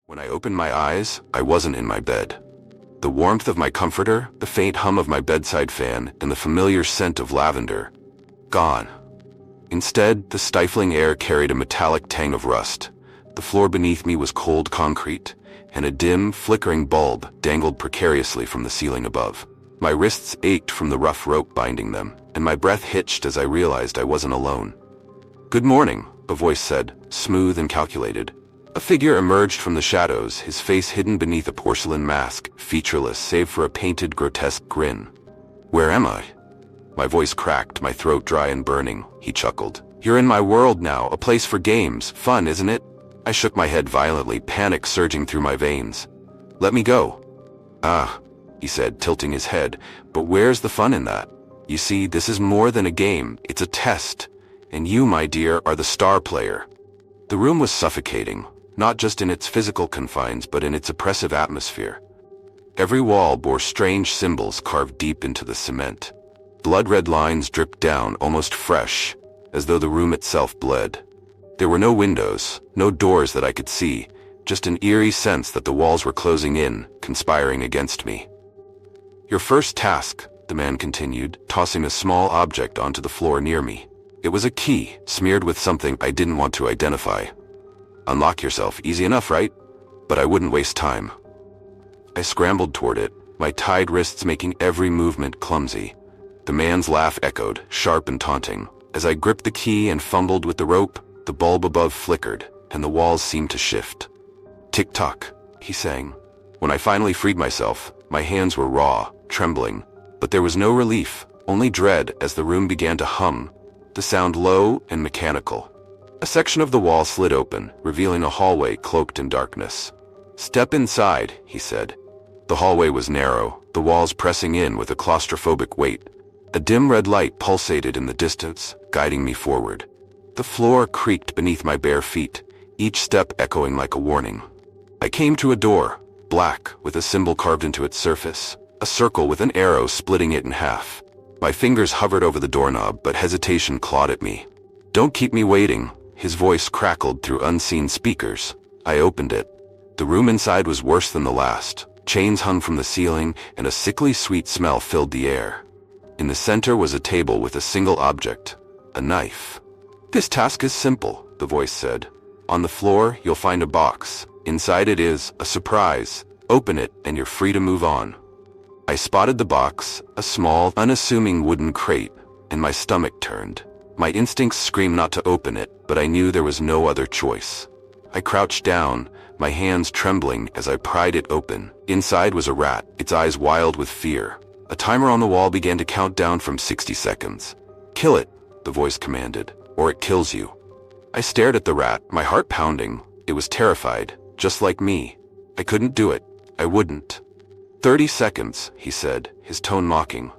When I opened my eyes, I wasn't in my bed. The warmth of my comforter, the faint hum of my bedside fan, and the familiar scent of lavender. Gone. Instead, the stifling air carried a metallic tang of rust. The floor beneath me was cold concrete, and a dim, flickering bulb dangled precariously from the ceiling above. My wrists ached from the rough rope binding them, and my breath hitched as I realized I wasn't alone. "Good morning," a voice said, smooth and calculated. A figure emerged from the shadows, his face hidden beneath a porcelain mask, featureless save for a painted, grotesque grin. "Where am I?" My voice cracked, my throat dry and burning. He chuckled. "You're in my world now, a place for games. Fun, isn't it?" I shook my head violently, panic surging through my veins. "Let me go." "Ah," he said, tilting his head, "but where's the fun in that? You see, this is more than a game, it's a test. And you, my dear, are the star player." The room was suffocating, not just in its physical confines but in its oppressive atmosphere. Every wall bore strange symbols carved deep into the cement. Blood-red lines dripped down, almost fresh, as though the room itself bled. There were no windows, no doors that I could see, just an eerie sense that the walls were closing in, conspiring against me. "Your first task," the man continued, tossing a small object onto the floor near me. It was a key, smeared with something I didn't want to identify. "Unlock yourself, easy enough, right?" But I wouldn't waste time. I scrambled toward it, my tied wrists making every movement clumsy. The man's laugh echoed, sharp and taunting. As I gripped the key and fumbled with the rope, the bulb above flickered, and the walls seemed to shift. "Tick-tock," he sang. When I finally freed myself, my hands were raw, trembling. But there was no relief, only dread as the room began to hum, the sound low and mechanical. A section of the wall slid open, revealing a hallway cloaked in darkness. "Step inside," he said. The hallway was narrow, the walls pressing in with a claustrophobic weight. A dim red light pulsated in the distance, guiding me forward. The floor creaked beneath my bare feet, each step echoing like a warning. I came to a door, black, with a symbol carved into its surface, a circle with an arrow splitting it in half. My fingers hovered over the doorknob, but hesitation clawed at me. "Don't keep me waiting," his voice crackled through unseen speakers. I opened it. The room inside was worse than the last. Chains hung from the ceiling, and a sickly sweet smell filled the air. In the center was a table with a single object, a knife. "This task is simple," the voice said. "On the floor, you'll find a box. Inside it is a surprise. Open it, and you're free to move on." I spotted the box, a small, unassuming wooden crate, and my stomach turned. My instincts screamed not to open it, but I knew there was no other choice. I crouched down, my hands trembling as I pried it open. Inside was a rat, its eyes wild with fear. A timer on the wall began to count down from 60 seconds. "Kill it," the voice commanded, "or it kills you." I stared at the rat, my heart pounding. It was terrified, just like me. I couldn't do it. I wouldn't. 30 seconds, he said, his tone mocking.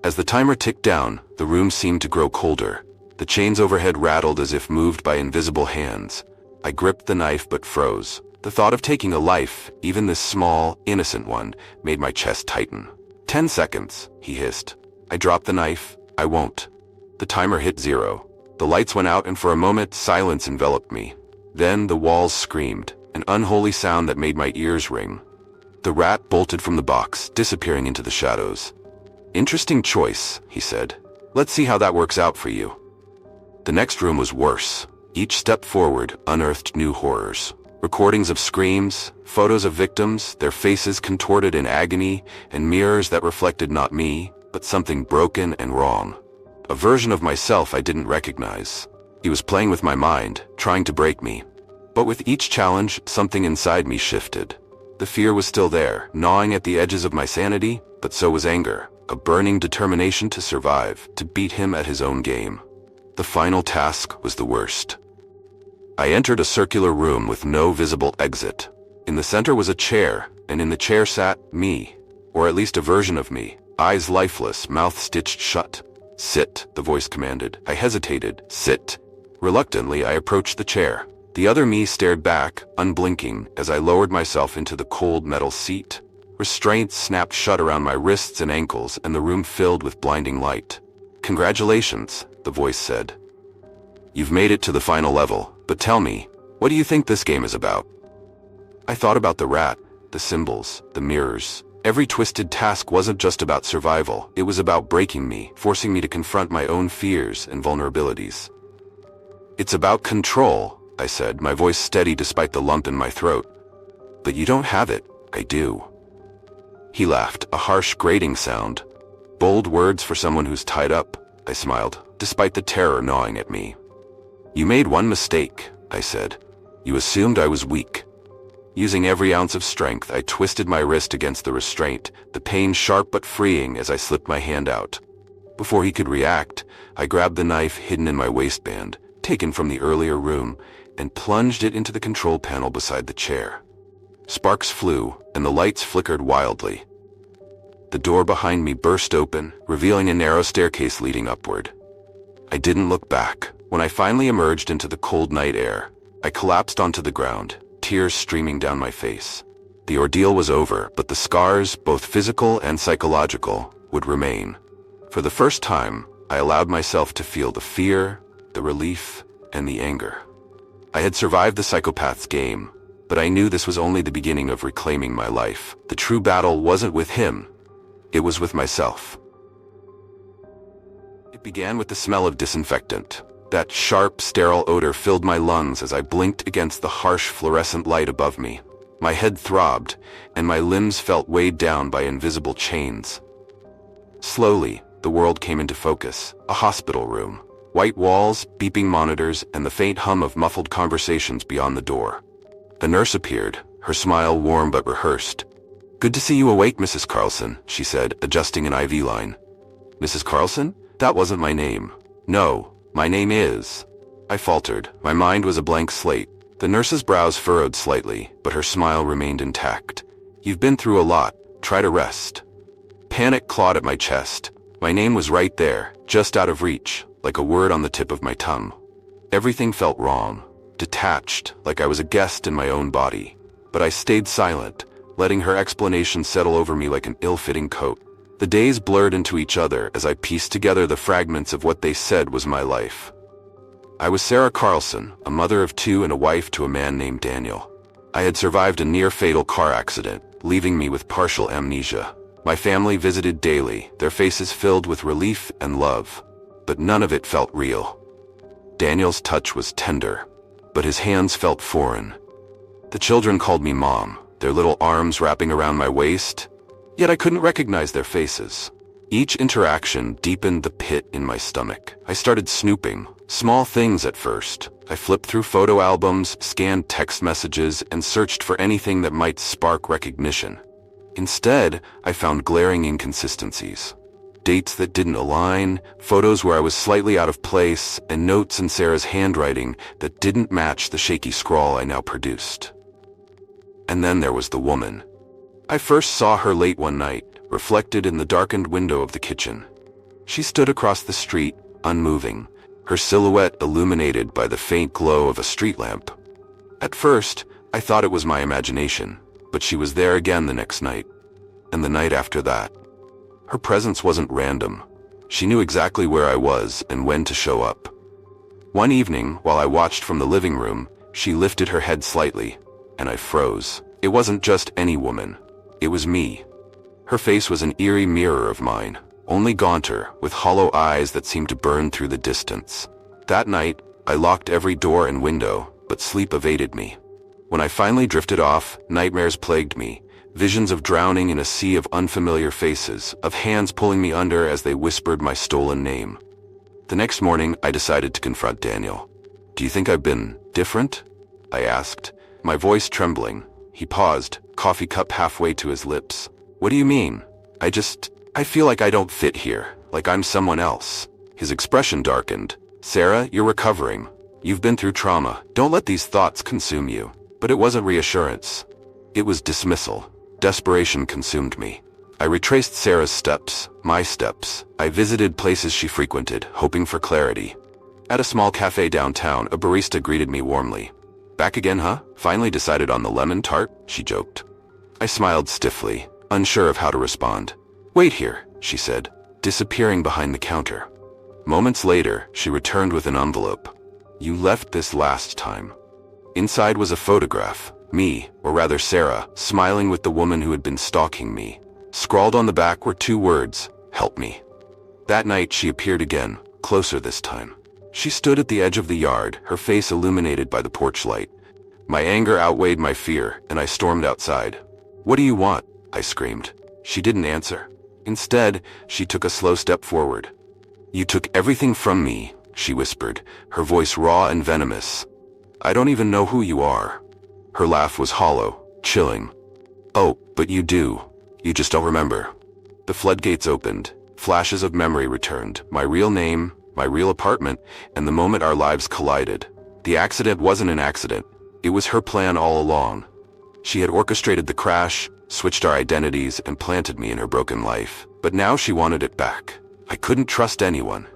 As the timer ticked down, the room seemed to grow colder. The chains overhead rattled as if moved by invisible hands. I gripped the knife but froze. The thought of taking a life, even this small, innocent one, made my chest tighten. 10 seconds, he hissed. I dropped the knife. I won't. The timer hit 0. The lights went out and for a moment silence enveloped me. Then the walls screamed, an unholy sound that made my ears ring. The rat bolted from the box, disappearing into the shadows. "Interesting choice," he said. "Let's see how that works out for you." The next room was worse. Each step forward unearthed new horrors. Recordings of screams, photos of victims, their faces contorted in agony, and mirrors that reflected not me, but something broken and wrong. A version of myself I didn't recognize. He was playing with my mind, trying to break me. But with each challenge, something inside me shifted. The fear was still there, gnawing at the edges of my sanity, but so was anger, a burning determination to survive, to beat him at his own game. The final task was the worst. I entered a circular room with no visible exit. In the center was a chair, and in the chair sat me, or at least a version of me, eyes lifeless, mouth stitched shut. "Sit," the voice commanded. I hesitated. "Sit." Reluctantly, I approached the chair. The other me stared back, unblinking, as I lowered myself into the cold metal seat. Restraints snapped shut around my wrists and ankles, and the room filled with blinding light. "Congratulations," the voice said. "You've made it to the final level, but tell me, what do you think this game is about?" I thought about the rat, the symbols, the mirrors. Every twisted task wasn't just about survival, it was about breaking me, forcing me to confront my own fears and vulnerabilities. It's about control, I said, my voice steady despite the lump in my throat. But you don't have it. I do. He laughed, a harsh, grating sound. Bold words for someone who's tied up, I smiled, despite the terror gnawing at me. You made one mistake, I said. You assumed I was weak. Using every ounce of strength, I twisted my wrist against the restraint, the pain sharp but freeing as I slipped my hand out. Before he could react, I grabbed the knife hidden in my waistband, taken from the earlier room, and plunged it into the control panel beside the chair. Sparks flew, and the lights flickered wildly. The door behind me burst open, revealing a narrow staircase leading upward. I didn't look back. When I finally emerged into the cold night air, I collapsed onto the ground, tears streaming down my face. The ordeal was over, but the scars, both physical and psychological, would remain. For the first time, I allowed myself to feel the fear, the relief, and the anger. I had survived the psychopath's game, but I knew this was only the beginning of reclaiming my life. The true battle wasn't with him, it was with myself. It began with the smell of disinfectant. That sharp, sterile odor filled my lungs as I blinked against the harsh fluorescent light above me. My head throbbed, and my limbs felt weighed down by invisible chains. Slowly, the world came into focus. A hospital room. White walls, beeping monitors, and the faint hum of muffled conversations beyond the door. The nurse appeared, her smile warm but rehearsed. "Good to see you awake, Mrs. Carlson," she said, adjusting an IV line. "Mrs. Carlson? That wasn't my name." "No. My name is," I faltered. My mind was a blank slate. The nurse's brows furrowed slightly, but her smile remained intact. "You've been through a lot. Try to rest." Panic clawed at my chest. My name was right there, just out of reach, like a word on the tip of my tongue. Everything felt wrong, detached, like I was a guest in my own body. But I stayed silent, letting her explanation settle over me like an ill-fitting coat. The days blurred into each other as I pieced together the fragments of what they said was my life. I was Sarah Carlson, a mother of 2 and a wife to a man named Daniel. I had survived a near-fatal car accident, leaving me with partial amnesia. My family visited daily, their faces filled with relief and love. But none of it felt real. Daniel's touch was tender, but his hands felt foreign. The children called me Mom, their little arms wrapping around my waist, yet I couldn't recognize their faces. Each interaction deepened the pit in my stomach. I started snooping, small things at first. I flipped through photo albums, scanned text messages, and searched for anything that might spark recognition. Instead, I found glaring inconsistencies. Dates that didn't align, photos where I was slightly out of place, and notes in Sarah's handwriting that didn't match the shaky scrawl I now produced. And then there was the woman. I first saw her late one night, reflected in the darkened window of the kitchen. She stood across the street, unmoving, her silhouette illuminated by the faint glow of a street lamp. At first, I thought it was my imagination, but she was there again the next night, and the night after that. Her presence wasn't random. She knew exactly where I was and when to show up. One evening, while I watched from the living room, she lifted her head slightly, and I froze. It wasn't just any woman. It was me. Her face was an eerie mirror of mine, only gaunter, with hollow eyes that seemed to burn through the distance. That night, I locked every door and window, but sleep evaded me. When I finally drifted off, nightmares plagued me, visions of drowning in a sea of unfamiliar faces, of hands pulling me under as they whispered my stolen name. The next morning, I decided to confront Daniel. "Do you think I've been different?" I asked, my voice trembling. He paused, coffee cup halfway to his lips. "What do you mean? I feel like I don't fit here, like I'm someone else." His expression darkened. "Sarah, you're recovering. You've been through trauma. Don't let these thoughts consume you." But it wasn't reassurance. It was dismissal. Desperation consumed me. I retraced Sarah's steps, my steps. I visited places she frequented, hoping for clarity. At a small cafe downtown, a barista greeted me warmly. "Back again, huh? Finally decided on the lemon tart?" she joked. I smiled stiffly, unsure of how to respond. "Wait here," she said, disappearing behind the counter. Moments later, she returned with an envelope. "You left this last time." Inside was a photograph, Me, or rather Sarah, smiling with the woman who had been stalking me. Scrawled on the back were 2 words, "Help me." That night she appeared again, closer this time. She stood at the edge of the yard, her face illuminated by the porch light. My anger outweighed my fear, and I stormed outside. "What do you want?" I screamed. She didn't answer. Instead, she took a slow step forward. "You took everything from me," she whispered, her voice raw and venomous. "I don't even know who you are." Her laugh was hollow, chilling. "Oh, but you do. You just don't remember." The floodgates opened. Flashes of memory returned. My real name, my real apartment, and the moment our lives collided. The accident wasn't an accident. It was her plan all along. She had orchestrated the crash, switched our identities, and planted me in her broken life. But now she wanted it back. I couldn't trust anyone.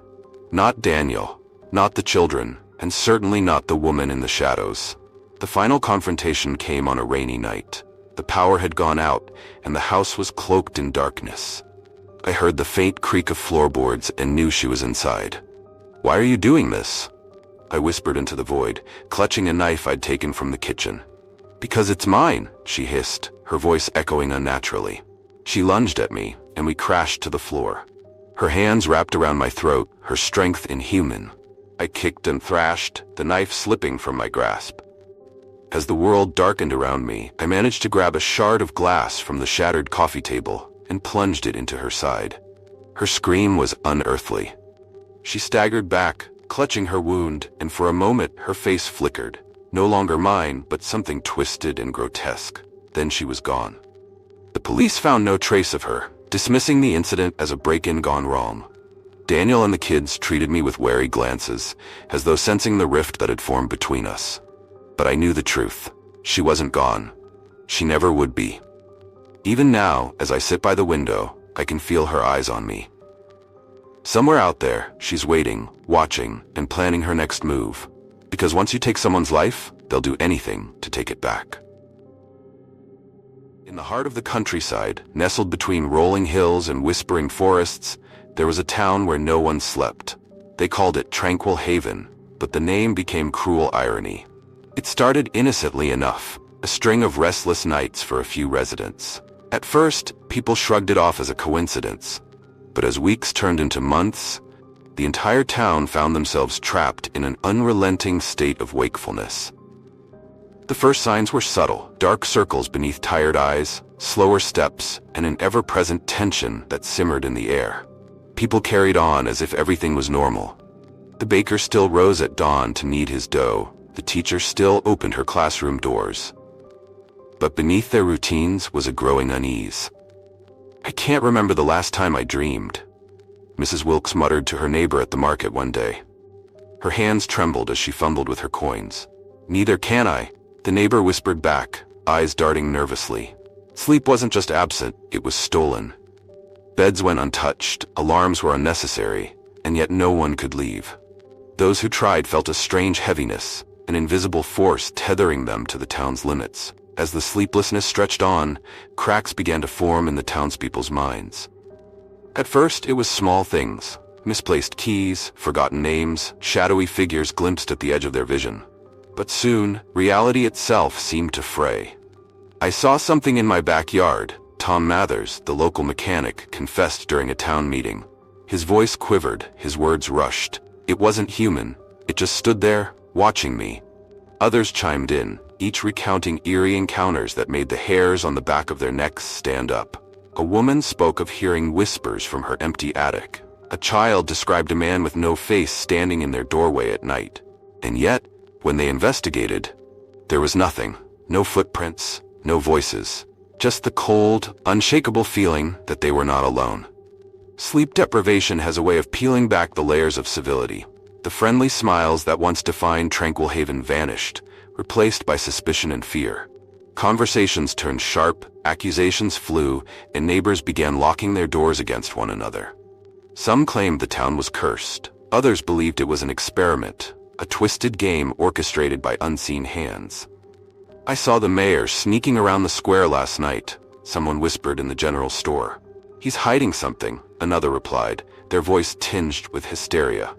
Not Daniel, not the children, and certainly not the woman in the shadows. The final confrontation came on a rainy night. The power had gone out, and the house was cloaked in darkness. I heard the faint creak of floorboards and knew she was inside. "Why are you doing this?" I whispered into the void, clutching a knife I'd taken from the kitchen. "Because it's mine," she hissed, her voice echoing unnaturally. She lunged at me, and we crashed to the floor. Her hands wrapped around my throat, her strength inhuman. I kicked and thrashed, the knife slipping from my grasp. As the world darkened around me, I managed to grab a shard of glass from the shattered coffee table and plunged it into her side. Her scream was unearthly. She staggered back, clutching her wound, and for a moment her face flickered. No longer mine, but something twisted and grotesque. Then she was gone. The police found no trace of her, dismissing the incident as a break-in gone wrong. Daniel and the kids treated me with wary glances, as though sensing the rift that had formed between us. But I knew the truth. She wasn't gone. She never would be. Even now, as I sit by the window, I can feel her eyes on me. Somewhere out there, she's waiting, watching, and planning her next move. Because once you take someone's life, they'll do anything to take it back. In the heart of the countryside, nestled between rolling hills and whispering forests, there was a town where no one slept. They called it Tranquil Haven, but the name became cruel irony. It started innocently enough, a string of restless nights for a few residents. At first, people shrugged it off as a coincidence. But as weeks turned into months, the entire town found themselves trapped in an unrelenting state of wakefulness. The first signs were subtle, dark circles beneath tired eyes, slower steps, and an ever-present tension that simmered in the air. People carried on as if everything was normal. The baker still rose at dawn to knead his dough. The teacher still opened her classroom doors. But beneath their routines was a growing unease. "I can't remember the last time I dreamed," Mrs. Wilkes muttered to her neighbor at the market one day. Her hands trembled as she fumbled with her coins. "Neither can I," the neighbor whispered back, eyes darting nervously. Sleep wasn't just absent, it was stolen. Beds went untouched, alarms were unnecessary, and yet no one could leave. Those who tried felt a strange heaviness, an invisible force tethering them to the town's limits. As the sleeplessness stretched on, cracks began to form in the townspeople's minds. At first, it was small things. Misplaced keys, forgotten names, shadowy figures glimpsed at the edge of their vision. But soon, reality itself seemed to fray. "I saw something in my backyard," Tom Mathers, the local mechanic, confessed during a town meeting. His voice quivered, his words rushed. It wasn't human. It just stood there, watching me. Others chimed in, each recounting eerie encounters that made the hairs on the back of their necks stand up. A woman spoke of hearing whispers from her empty attic. A child described a man with no face standing in their doorway at night. And yet, when they investigated, there was nothing. No footprints, no voices. Just the cold, unshakable feeling that they were not alone. Sleep deprivation has a way of peeling back the layers of civility. The friendly smiles that once defined Tranquil Haven vanished, replaced by suspicion and fear. Conversations turned sharp, accusations flew, and neighbors began locking their doors against one another. Some claimed the town was cursed. Others believed it was an experiment, a twisted game orchestrated by unseen hands. "I saw the mayor sneaking around the square last night," someone whispered in the general store. "He's hiding something," another replied, their voice tinged with hysteria.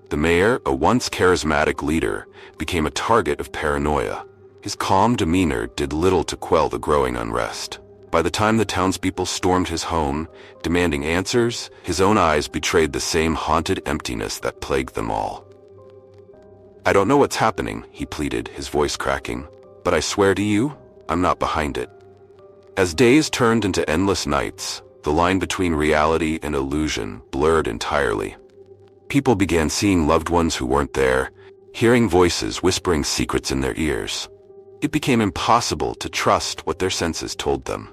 The mayor, a once charismatic leader, became a target of paranoia. His calm demeanor did little to quell the growing unrest. By the time the townspeople stormed his home, demanding answers, his own eyes betrayed the same haunted emptiness that plagued them all. "I don't know what's happening," he pleaded, his voice cracking, "but I swear to you, I'm not behind it." As days turned into endless nights, the line between reality and illusion blurred entirely. People began seeing loved ones who weren't there, hearing voices whispering secrets in their ears. It became impossible to trust what their senses told them.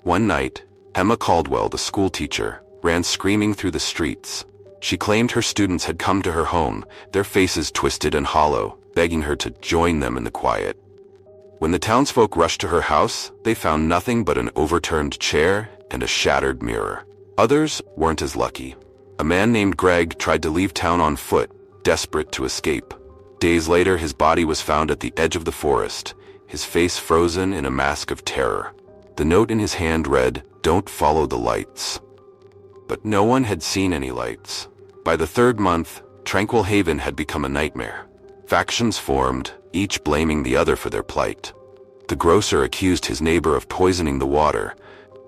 One night, Emma Caldwell, the schoolteacher, ran screaming through the streets. She claimed her students had come to her home, their faces twisted and hollow, begging her to join them in the quiet. When the townsfolk rushed to her house, they found nothing but an overturned chair and a shattered mirror. Others weren't as lucky. A man named Greg tried to leave town on foot, desperate to escape. Days later, his body was found at the edge of the forest, his face frozen in a mask of terror. The note in his hand read, "Don't follow the lights." But no one had seen any lights. By the third month, Tranquil Haven had become a nightmare. Factions formed, each blaming the other for their plight. The grocer accused his neighbor of poisoning the water.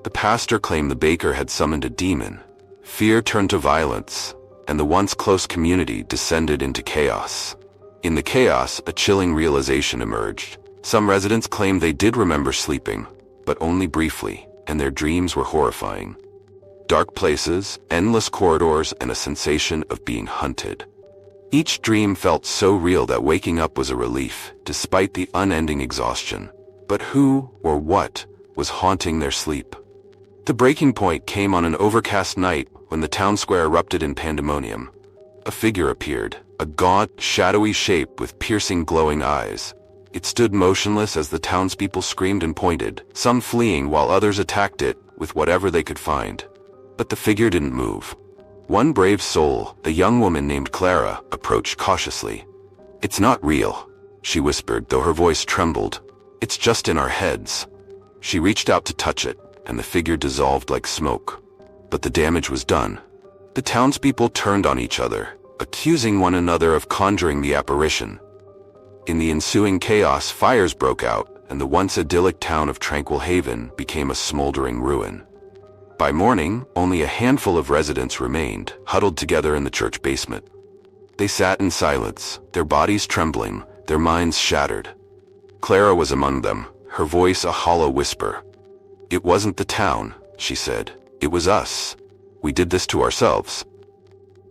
The pastor claimed the baker had summoned a demon. Fear turned to violence, and the once close community descended into chaos. In the chaos, a chilling realization emerged. Some residents claimed they did remember sleeping, but only briefly, and their dreams were horrifying. Dark places, endless corridors, and a sensation of being hunted. Each dream felt so real that waking up was a relief, despite the unending exhaustion. But who, or what, was haunting their sleep? The breaking point came on an overcast night when the town square erupted in pandemonium. A figure appeared, a gaunt, shadowy shape with piercing, glowing eyes. It stood motionless as the townspeople screamed and pointed, some fleeing while others attacked it with whatever they could find. But the figure didn't move. One brave soul, a young woman named Clara, approached cautiously. "It's not real," she whispered, though her voice trembled. "It's just in our heads." She reached out to touch it, and the figure dissolved like smoke. But the damage was done. The townspeople turned on each other, accusing one another of conjuring the apparition. In the ensuing chaos, fires broke out, and the once idyllic town of Tranquil Haven became a smoldering ruin. By morning, only a handful of residents remained, huddled together in the church basement. They sat in silence, their bodies trembling, their minds shattered. Clara was among them, her voice a hollow whisper. "It wasn't the town," she said. "It was us. We did this to ourselves."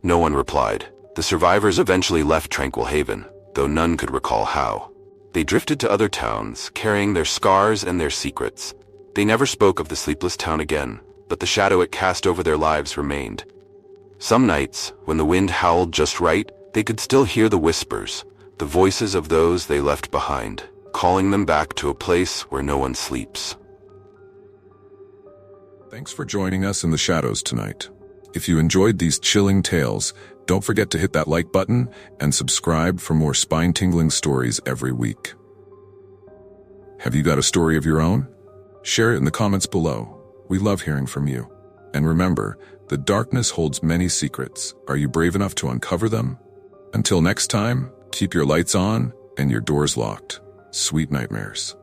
No one replied. The survivors eventually left Tranquil Haven, though none could recall how. They drifted to other towns, carrying their scars and their secrets. They never spoke of the sleepless town again, but the shadow it cast over their lives remained. Some nights, when the wind howled just right, they could still hear the whispers, the voices of those they left behind, calling them back to a place where no one sleeps. Thanks for joining us in the shadows tonight. If you enjoyed these chilling tales, don't forget to hit that like button and subscribe for more spine-tingling stories every week. Have you got a story of your own? Share it in the comments below. We love hearing from you. And remember, the darkness holds many secrets. Are you brave enough to uncover them? Until next time, keep your lights on and your doors locked. Sweet nightmares.